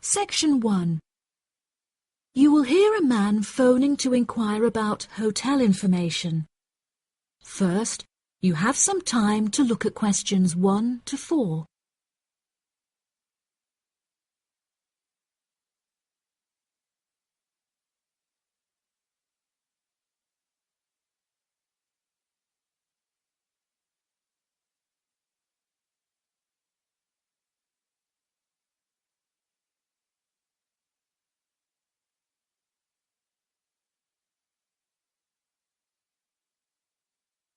Section 1. You will hear a man phoning to inquire about hotel information. First, you have some time to look at questions 1 to 4.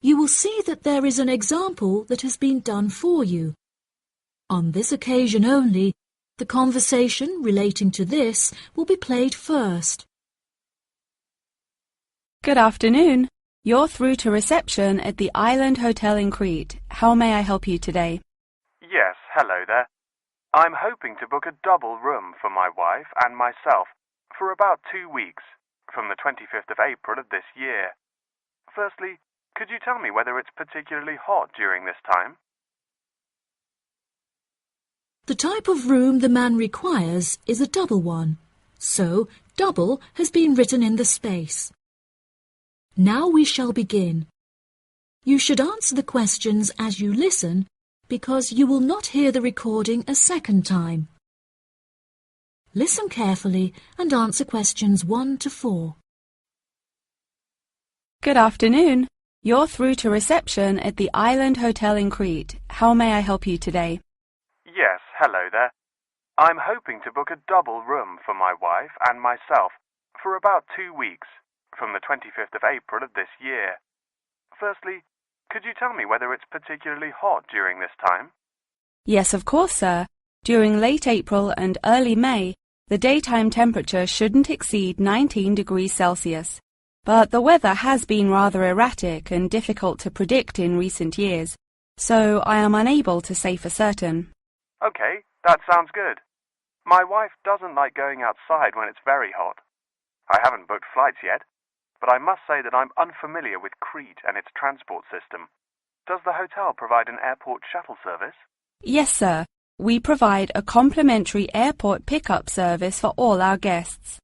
You will see that there is an example that has been done for you. On this occasion only, the conversation relating to this will be played first. Good afternoon. You're through to reception at the Island Hotel in Crete. How may I help you today? Yes, hello there. I'm hoping to book a double room for my wife and myself for about 2 weeks, from the 25th of April of this year. Firstly, could you tell me whether it's particularly hot during this time? The type of room the man requires is a double one, so double has been written in the space. Now we shall begin. You should answer the questions as you listen, because you will not hear the recording a second time. Listen carefully and answer questions 1 to 4. Good afternoon. You're through to reception at the Island Hotel in Crete. How may I help you today? Yes, hello there. I'm hoping to book a double room for my wife and myself for about 2 weeks, from the 25th of April of this year. Firstly, could you tell me whether it's particularly hot during this time? Yes, of course, sir. During late April and early May, the daytime temperature shouldn't exceed 19 degrees Celsius. But the weather has been rather erratic and difficult to predict in recent years, so I am unable to say for certain. Okay, that sounds good. My wife doesn't like going outside when it's very hot. I haven't booked flights yet, but I must say that I'm unfamiliar with Crete and its transport system. Does the hotel provide an airport shuttle service? Yes, sir. We provide a complimentary airport pickup service for all our guests.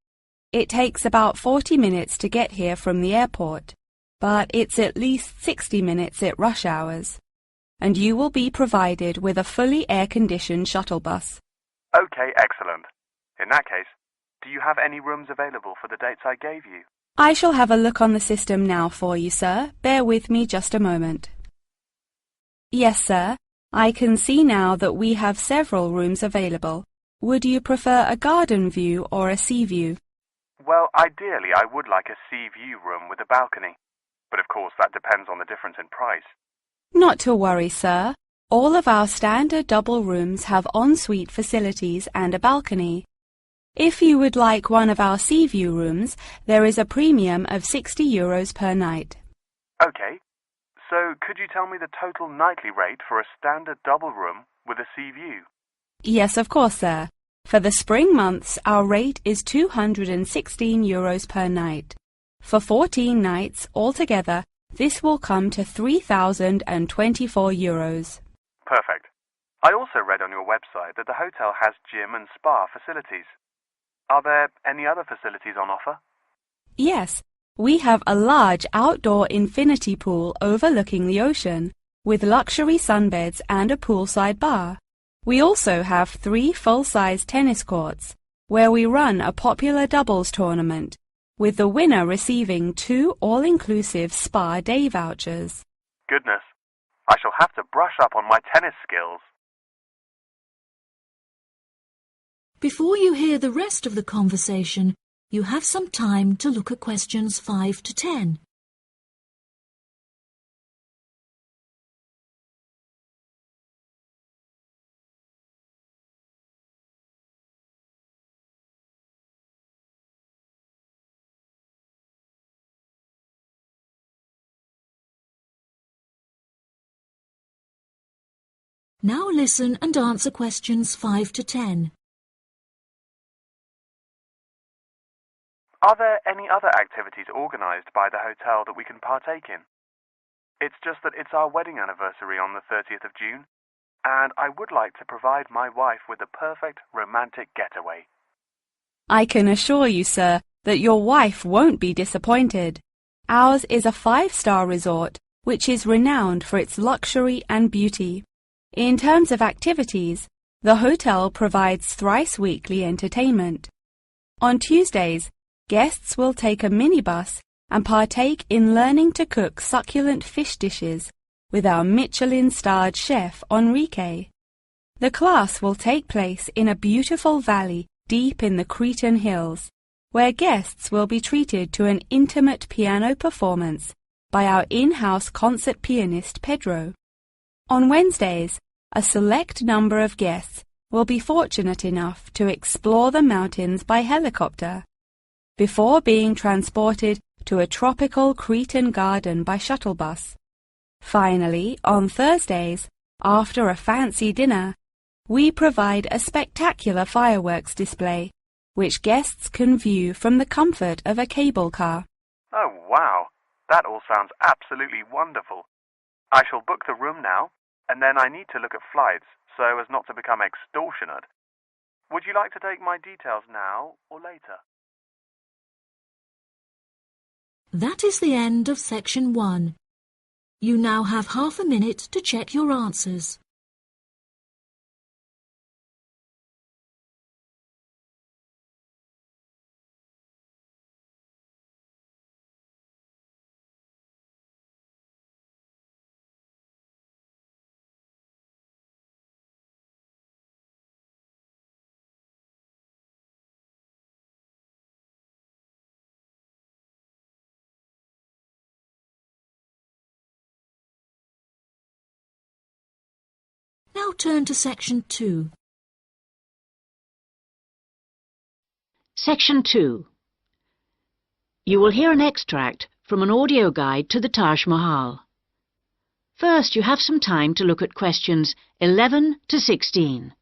It takes about 40 minutes to get here from the airport, but it's at least 60 minutes at rush hours. And you will be provided with a fully air-conditioned shuttle bus. Okay, excellent. In that case, do you have any rooms available for the dates I gave you? I shall have a look on the system now for you, sir. Bear with me just a moment. Yes, sir. I can see now that we have several rooms available. Would you prefer a garden view or a sea view? Well, ideally I would like a sea view room with a balcony, but of course that depends on the difference in price. Not to worry, sir. All of our standard double rooms have ensuite facilities and a balcony. If you would like one of our sea view rooms, there is a premium of €60 per night. Okay, so could you tell me the total nightly rate for a standard double room with a sea view? Yes, of course, sir. For the spring months, our rate is €216 per night. For 14 nights altogether, this will come to €3,024. Perfect. I also read on your website that the hotel has gym and spa facilities. Are there any other facilities on offer? Yes, we have a large outdoor infinity pool overlooking the ocean, with luxury sunbeds and a poolside bar. We also have 3 full-size tennis courts, where we run a popular doubles tournament, with the winner receiving 2 all-inclusive spa day vouchers. Goodness, I shall have to brush up on my tennis skills. Before you hear the rest of the conversation, you have some time to look at questions 5 to 10. Now listen and answer questions 5 to 10. Are there any other activities organised by the hotel that we can partake in? It's just that it's our wedding anniversary on the 30th of June, and I would like to provide my wife with the perfect romantic getaway. I can assure you, sir, that your wife won't be disappointed. Ours is a 5-star resort, which is renowned for its luxury and beauty. In terms of activities, the hotel provides thrice-weekly entertainment. On Tuesdays, guests will take a minibus and partake in learning to cook succulent fish dishes with our Michelin-starred chef Enrique. The class will take place in a beautiful valley deep in the Cretan hills, where guests will be treated to an intimate piano performance by our in-house concert pianist Pedro. On Wednesdays, a select number of guests will be fortunate enough to explore the mountains by helicopter, before being transported to a tropical Cretan garden by shuttle bus. Finally, on Thursdays, after a fancy dinner, we provide a spectacular fireworks display, which guests can view from the comfort of a cable car. Oh, wow! That all sounds absolutely wonderful. I shall book the room now, and then I need to look at flights so as not to become extortionate. Would you like to take my details now or later? That is the end of section 1. You now have half a minute to check your answers. Now turn to section 2. Section 2. You will hear an extract from an audio guide to the Taj Mahal. First, you have some time to look at questions 11 to 16.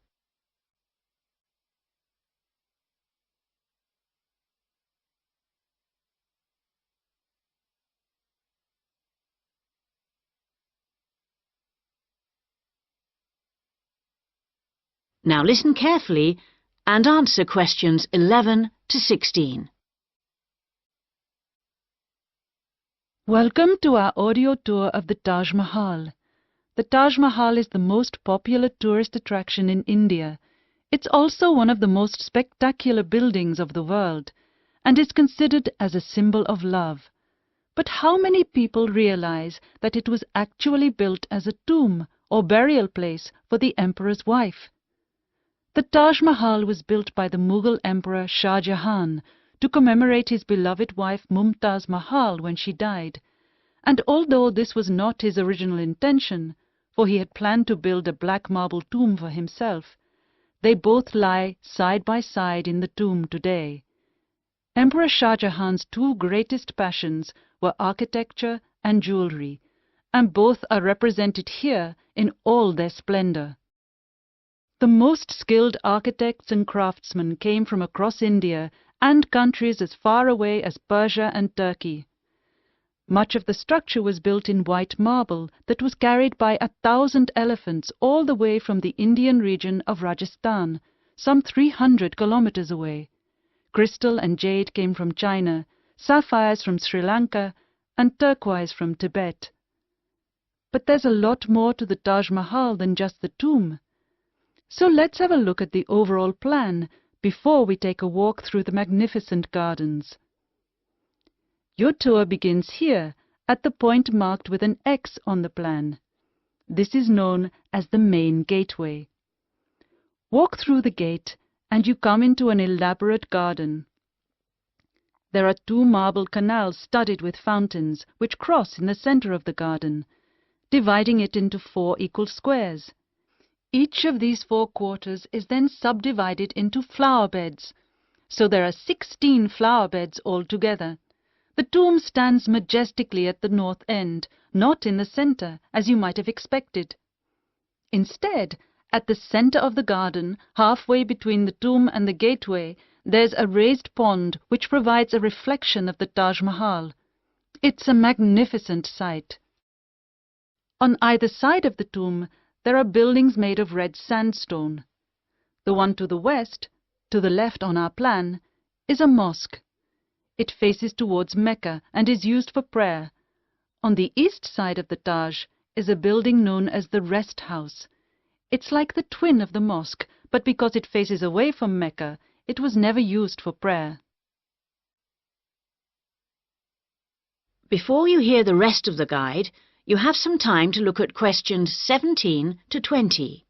Now listen carefully and answer questions 11 to 16. Welcome to our audio tour of the Taj Mahal. The Taj Mahal is the most popular tourist attraction in India. It's also one of the most spectacular buildings of the world and is considered as a symbol of love. But how many people realize that it was actually built as a tomb or burial place for the emperor's wife? The Taj Mahal was built by the Mughal Emperor Shah Jahan to commemorate his beloved wife Mumtaz Mahal when she died, and although this was not his original intention, for he had planned to build a black marble tomb for himself, they both lie side by side in the tomb today. Emperor Shah Jahan's two greatest passions were architecture and jewelry, and both are represented here in all their splendor. The most skilled architects and craftsmen came from across India and countries as far away as Persia and Turkey. Much of the structure was built in white marble that was carried by 1,000 elephants all the way from the Indian region of Rajasthan, some 300 kilometers away. Crystal and jade came from China, sapphires from Sri Lanka, and turquoise from Tibet. But there's a lot more to the Taj Mahal than just the tomb. So let's have a look at the overall plan before we take a walk through the magnificent gardens. Your tour begins here, at the point marked with an X on the plan. This is known as the main gateway. Walk through the gate and you come into an elaborate garden. There are 2 marble canals studded with fountains which cross in the center of the garden, dividing it into 4 equal squares. Each of these 4 quarters is then subdivided into flower beds, so there are 16 flower beds altogether. The tomb stands majestically at the north end, not in the center, as you might have expected. Instead, at the center of the garden, halfway between the tomb and the gateway, there's a raised pond which provides a reflection of the Taj Mahal. It's a magnificent sight. On either side of the tomb, there are buildings made of red sandstone. The one to the west, to the left on our plan, is a mosque. It faces towards Mecca and is used for prayer. On the east side of the Taj is a building known as the Rest House. It's like the twin of the mosque, but because it faces away from Mecca, it was never used for prayer. Before you hear the rest of the guide, you have some time to look at questions 17 to 20.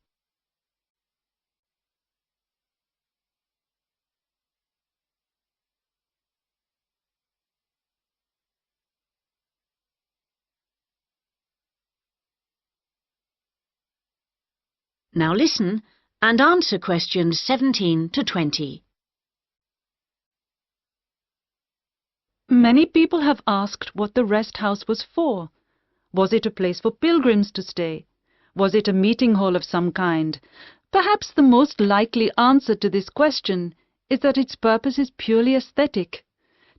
Now listen and answer questions 17 to 20. Many people have asked what the rest house was for. Was it a place for pilgrims to stay? Was it a meeting hall of some kind? Perhaps the most likely answer to this question is that its purpose is purely aesthetic,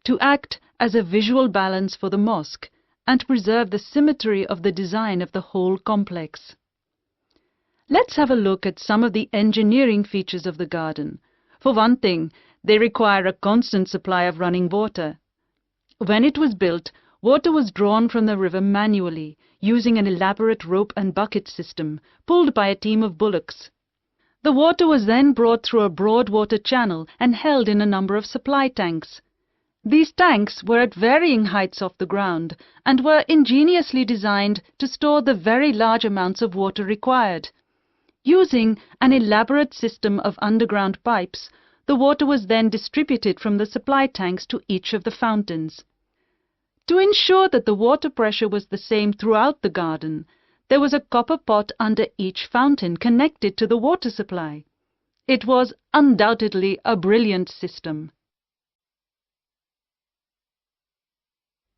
to act as a visual balance for the mosque and preserve the symmetry of the design of the whole complex. Let's have a look at some of the engineering features of the garden. For one thing, they require a constant supply of running water. When it was built, water was drawn from the river manually, using an elaborate rope and bucket system, pulled by a team of bullocks. The water was then brought through a broad water channel and held in a number of supply tanks. These tanks were at varying heights off the ground and were ingeniously designed to store the very large amounts of water required. Using an elaborate system of underground pipes, the water was then distributed from the supply tanks to each of the fountains. To ensure that the water pressure was the same throughout the garden, there was a copper pot under each fountain connected to the water supply. It was undoubtedly a brilliant system.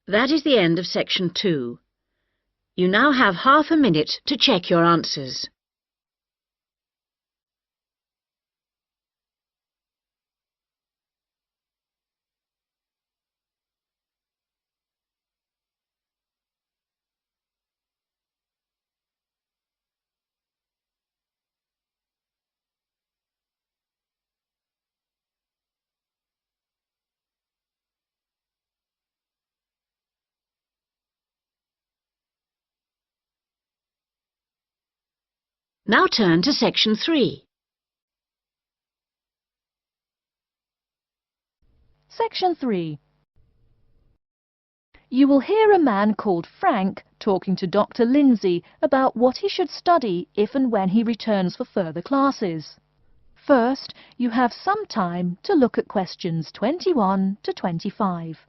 That is the end of section 2. You now have half a minute to check your answers. Now turn to section 3. Section 3. You will hear a man called Frank talking to Dr. Lindsay about what he should study if and when he returns for further classes. First, you have some time to look at questions 21 to 25.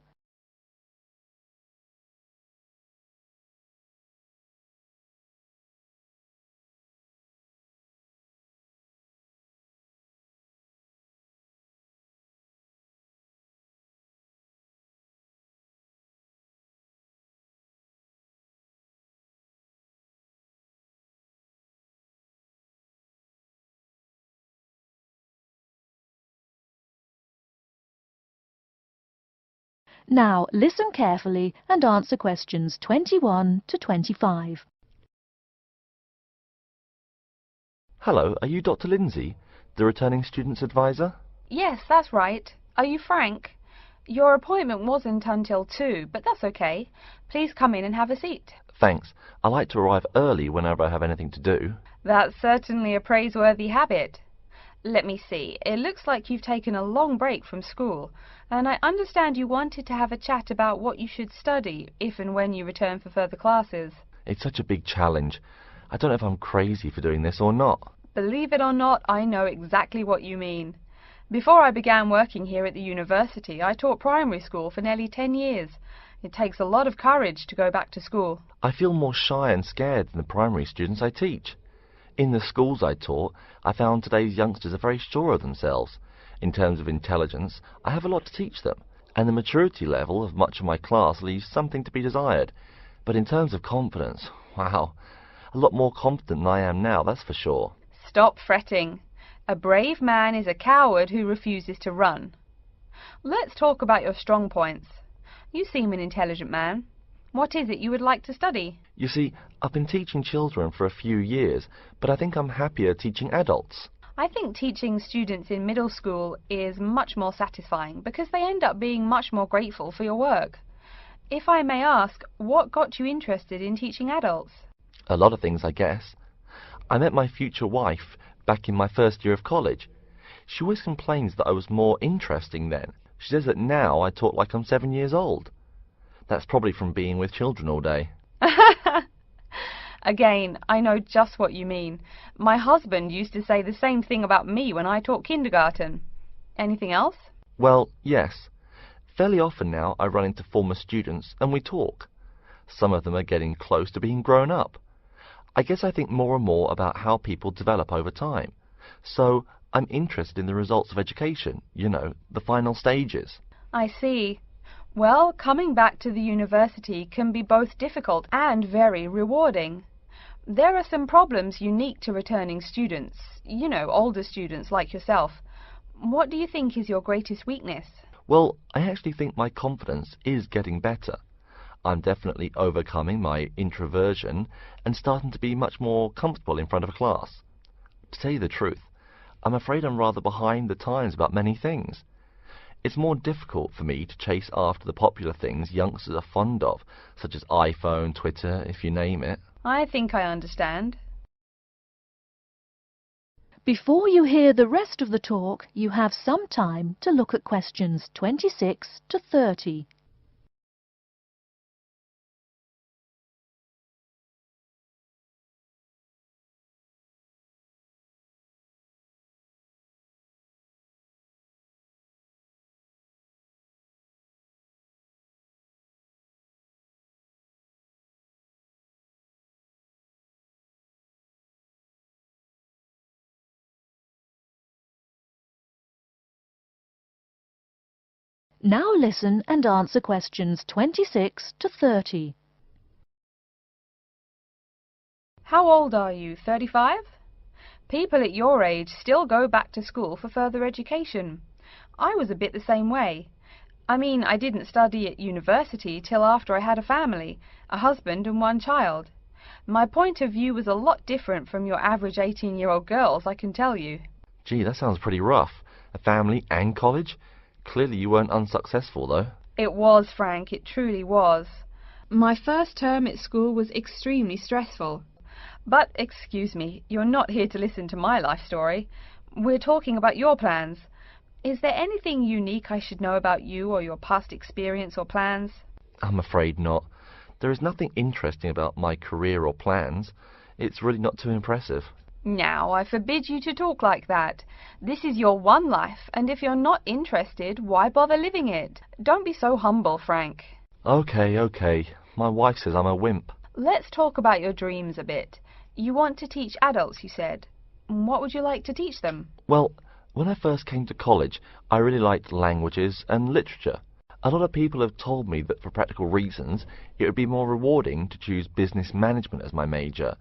Now listen carefully and answer questions 21 to 25. Hello, are you Dr. Lindsay, the returning student's advisor? Yes, that's right. Are you Frank? Your appointment wasn't until 2, but that's okay. Please come in and have a seat. Thanks. I like to arrive early whenever I have anything to do. That's certainly a praiseworthy habit. Let me see. It looks like you've taken a long break from school, and I understand you wanted to have a chat about what you should study if and when you return for further classes. It's such a big challenge. I don't know if I'm crazy for doing this or not. Believe it or not, I know exactly what you mean. Before I began working here at the university, I taught primary school for nearly 10 years. It takes a lot of courage to go back to school. I feel more shy and scared than the primary students I teach. In the schools I taught, I found today's youngsters are very sure of themselves. In terms of intelligence, I have a lot to teach them, and the maturity level of much of my class leaves something to be desired. But in terms of confidence, wow, a lot more confident than I am now, that's for sure. Stop fretting. A brave man is a coward who refuses to run. Let's talk about your strong points. You seem an intelligent man. What is it you would like to study? You see, I've been teaching children for a few years, but I think I'm happier teaching adults. I think teaching students in middle school is much more satisfying because they end up being much more grateful for your work. If I may ask, what got you interested in teaching adults? A lot of things, I guess. I met my future wife back in my first year of college. She always complains that I was more interesting then. She says that now I talk like I'm 7 years old. That's probably from being with children all day. Again, I know just what you mean. My husband used to say the same thing about me when I taught kindergarten. Anything else? Well, yes. Fairly often now I run into former students and we talk. Some of them are getting close to being grown up. I guess I think more and more about how people develop over time. So I'm interested in the results of education, you know, the final stages. I see. Well, coming back to the university can be both difficult and very rewarding. There are some problems unique to returning students, you know, older students like yourself. What do you think is your greatest weakness? Well, I actually think my confidence is getting better. I'm definitely overcoming my introversion and starting to be much more comfortable in front of a class. To tell you the truth, I'm afraid I'm rather behind the times about many things. It's more difficult for me to chase after the popular things youngsters are fond of, such as iPhone, Twitter, if you name it. I think I understand. Before you hear the rest of the talk, you have some time to look at questions 26 to 30. Now listen and answer questions 26 to 30. How old are you? 35? People at your age still go back to school for further education. I was a bit the same way. I mean, I didn't study at university till after I had a family, a husband and one child. My point of view was a lot different from your average 18-year-old girls, I can tell you. Gee, that sounds pretty rough. A family and college? Clearly you weren't unsuccessful, though. It was, Frank, it truly was. My first term at school was extremely stressful. But, excuse me, you're not here to listen to my life story. We're talking about your plans. Is there anything unique I should know about you or your past experience or plans? I'm afraid not. There is nothing interesting about my career or plans. It's really not too impressive. Now, I forbid you to talk like that. This is your one life, and if you're not interested, why bother living it? Don't be so humble, Frank. Okay. My wife says I'm a wimp. Let's talk about your dreams a bit. You want to teach adults, you said. What would you like to teach them? Well, when I first came to college, I really liked languages and literature. A lot of people have told me that for practical reasons, it would be more rewarding to choose business management as my major.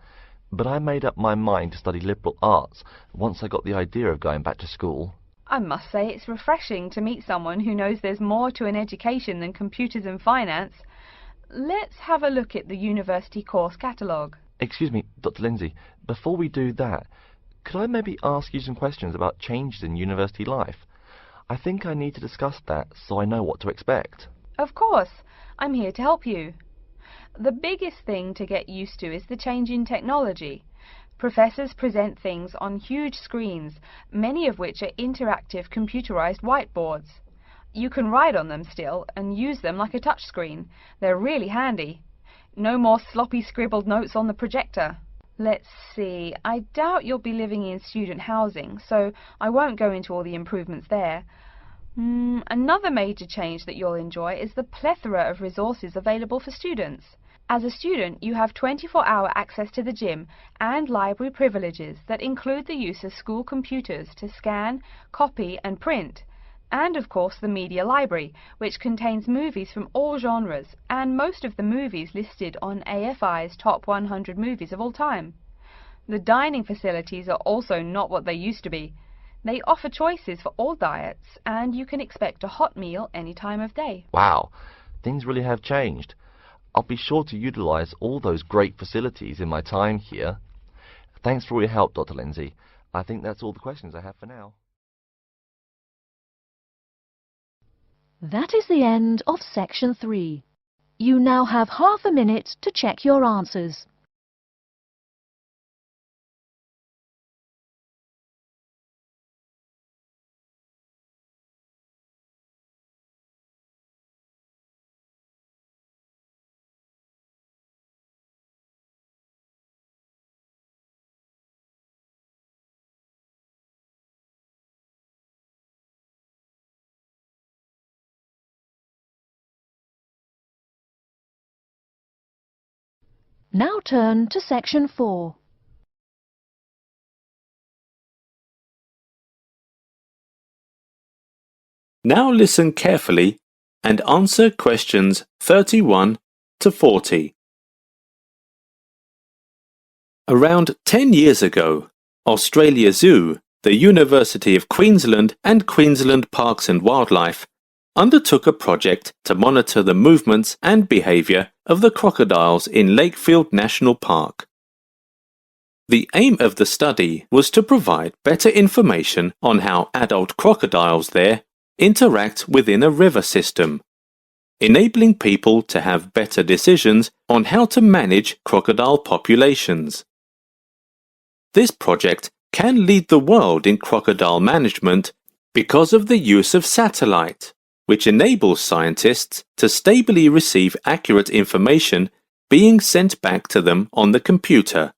But I made up my mind to study liberal arts once I got the idea of going back to school. I must say it's refreshing to meet someone who knows there's more to an education than computers and finance. Let's have a look at the university course catalogue. Excuse me, Dr. Lindsay, before we do that, could I maybe ask you some questions about changes in university life? I think I need to discuss that so I know what to expect. Of course, I'm here to help you. The biggest thing to get used to is the change in technology. Professors present things on huge screens, many of which are interactive computerized whiteboards. You can write on them still and use them like a touchscreen. They're really handy. No more sloppy scribbled notes on the projector. Let's see, I doubt you'll be living in student housing, so I won't go into all the improvements there. Another major change that you'll enjoy is the plethora of resources available for students. As a student, you have 24-hour access to the gym and library privileges that include the use of school computers to scan, copy and print. And of course the media library, which contains movies from all genres and most of the movies listed on AFI's top 100 movies of all time. The dining facilities are also not what they used to be. They offer choices for all diets and you can expect a hot meal any time of day. Wow, things really have changed. I'll be sure to utilize all those great facilities in my time here. Thanks for all your help, Dr. Lindsay. I think that's all the questions I have for now. That is the end of section 3. You now have half a minute to check your answers. Now turn to section 4. Now listen carefully and answer questions 31 to 40. Around 10 years ago, Australia Zoo, the University of Queensland and Queensland Parks and Wildlife undertook a project to monitor the movements and behaviour of the crocodiles in Lakefield National Park. The aim of the study was to provide better information on how adult crocodiles there interact within a river system, enabling people to have better decisions on how to manage crocodile populations. This project can lead the world in crocodile management because of the use of satellite, which enables scientists to stably receive accurate information being sent back to them on the computer.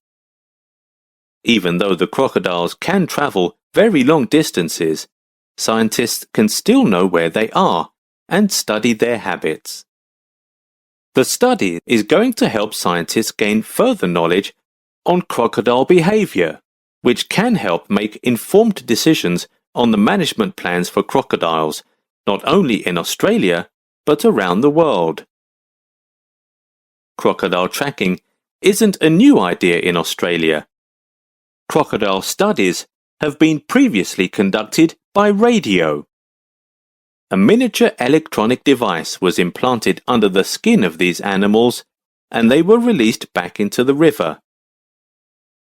Even though the crocodiles can travel very long distances, scientists can still know where they are and study their habits. The study is going to help scientists gain further knowledge on crocodile behavior, which can help make informed decisions on the management plans for crocodiles, not only in Australia, but around the world. Crocodile tracking isn't a new idea in Australia. Crocodile studies have been previously conducted by radio. A miniature electronic device was implanted under the skin of these animals, and they were released back into the river.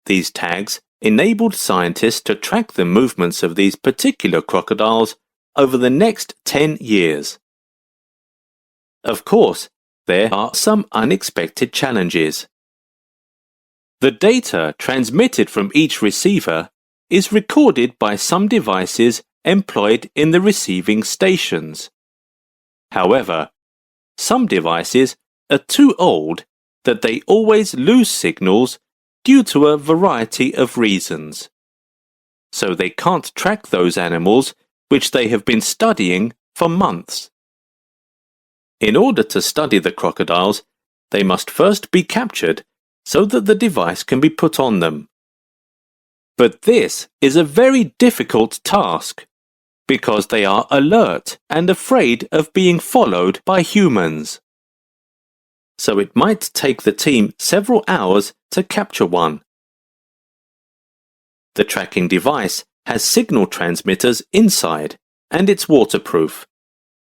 These tags enabled scientists to track the movements of these particular crocodiles over the next 10 years. Of course, there are some unexpected challenges. The data transmitted from each receiver is recorded by some devices employed in the receiving stations. However, some devices are too old that they always lose signals due to a variety of reasons. So they can't track those animals which they have been studying for months. In order to study the crocodiles, they must first be captured so that the device can be put on them. But this is a very difficult task, because they are alert and afraid of being followed by humans. So it might take the team several hours to capture one. The tracking device has signal transmitters inside, and it's waterproof.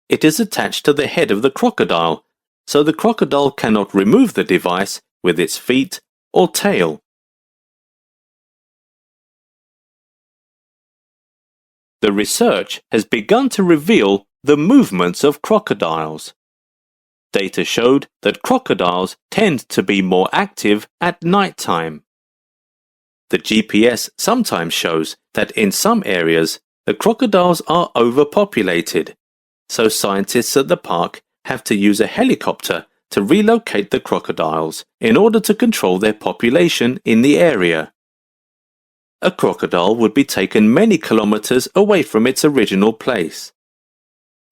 It is attached to the head of the crocodile, so the crocodile cannot remove the device with its feet or tail. The research has begun to reveal the movements of crocodiles. Data showed that crocodiles tend to be more active at night time. The GPS sometimes shows that in some areas the crocodiles are overpopulated, so scientists at the park have to use a helicopter to relocate the crocodiles in order to control their population in the area. A crocodile would be taken many kilometers away from its original place.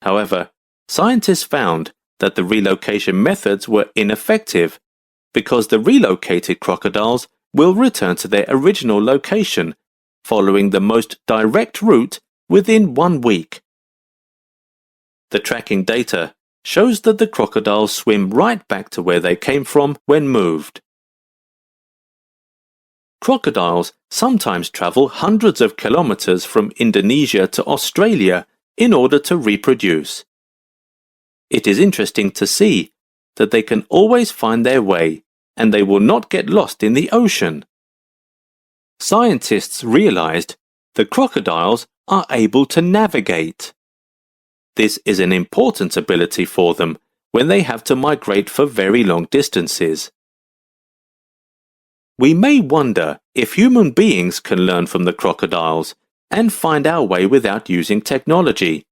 However, scientists found that the relocation methods were ineffective because the relocated crocodiles will return to their original location following the most direct route within 1 week. The tracking data shows that the crocodiles swim right back to where they came from when moved. Crocodiles sometimes travel hundreds of kilometers from Indonesia to Australia in order to reproduce. It is interesting to see that they can always find their way and they will not get lost in the ocean. Scientists realized that crocodiles are able to navigate. This is an important ability for them when they have to migrate for very long distances. We may wonder if human beings can learn from the crocodiles and find our way without using technology.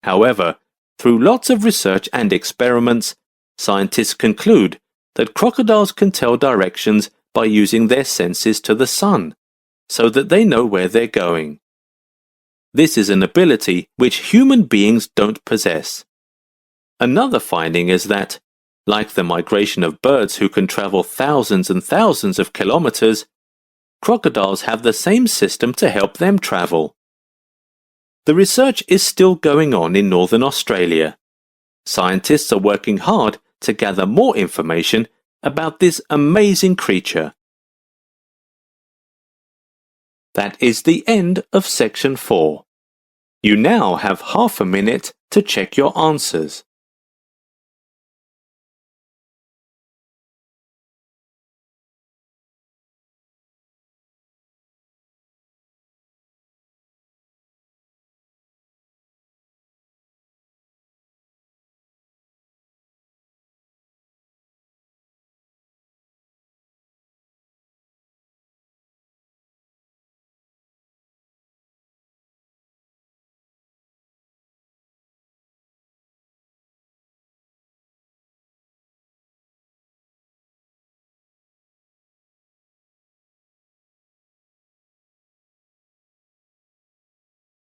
However, through lots of research and experiments, scientists conclude that crocodiles can tell directions by using their senses to the sun, so that they know where they're going. This is an ability which human beings don't possess. Another finding is that, like the migration of birds who can travel thousands and thousands of kilometers, crocodiles have the same system to help them travel. The research is still going on in northern Australia. Scientists are working hard to gather more information about this amazing creature. That is the end of section 4. You now have half a minute to check your answers.